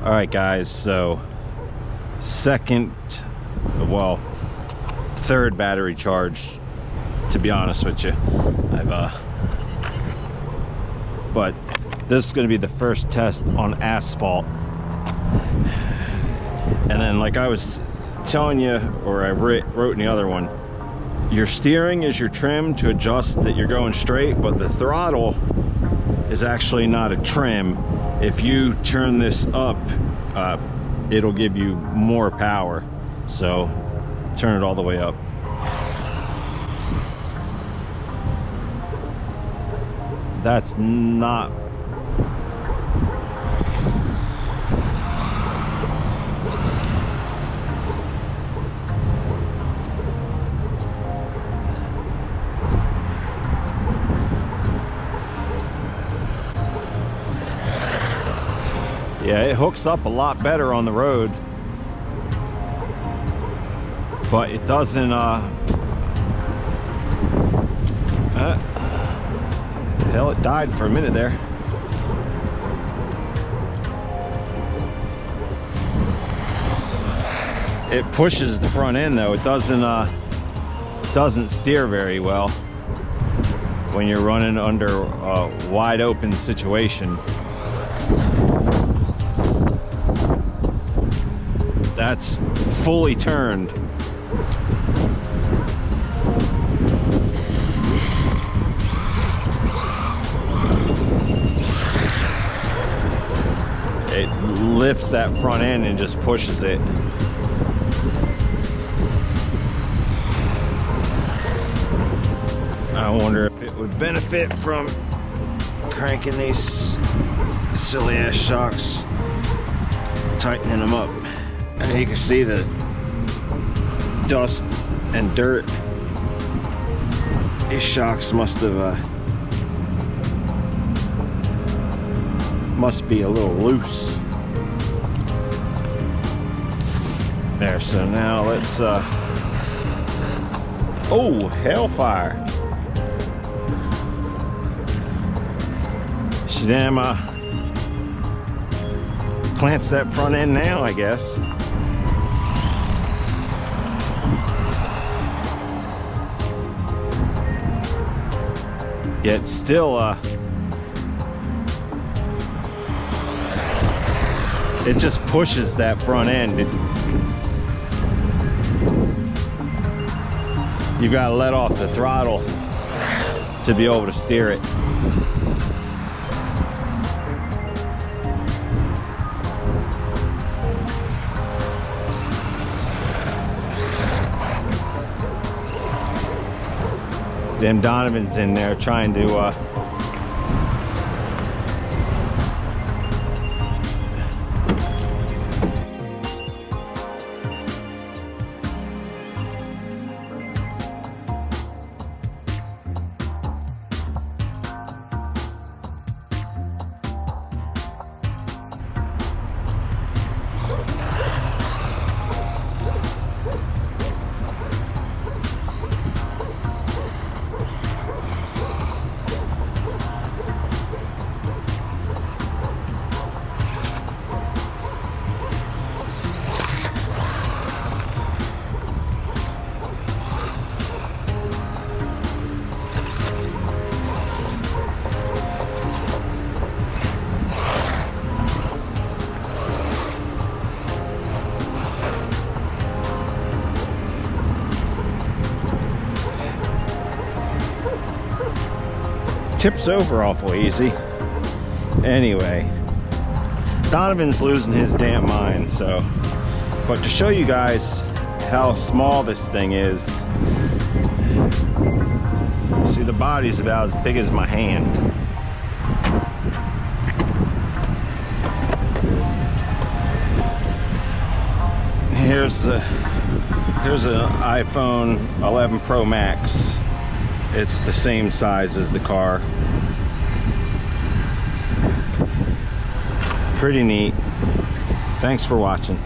All right, guys, so third battery charge, to be honest with you. But this is going to be the first test on asphalt. And then, like I was telling you, or I wrote in the other one, your steering is your trim to adjust that you're going straight, but the throttle is actually not a trim. If you turn this up, it'll give you more power. So turn it all the way up. That's not... Yeah, it hooks up a lot better on the road, but it doesn't, hell, it died for a minute there. It pushes the front end though. It doesn't steer very well when you're running under a wide open situation. That's fully turned. It lifts that front end and just pushes it. I wonder if it would benefit from cranking these silly ass shocks, tightening them up. And you can see the dust and dirt. These shocks must be a little loose. There, so now let's oh, hellfire. She damn plants that front end now, I guess. Yet still, it just pushes that front end. You gotta let off the throttle to be able to steer it. Then Donovan's in there trying to tips over awful easy. Anyway, Donovan's losing his damn mind, so, but to show you guys how small this thing is, see the body's about as big as my hand. Here's an iPhone 11 Pro Max. It's the same size as the car. Pretty neat. Thanks for watching.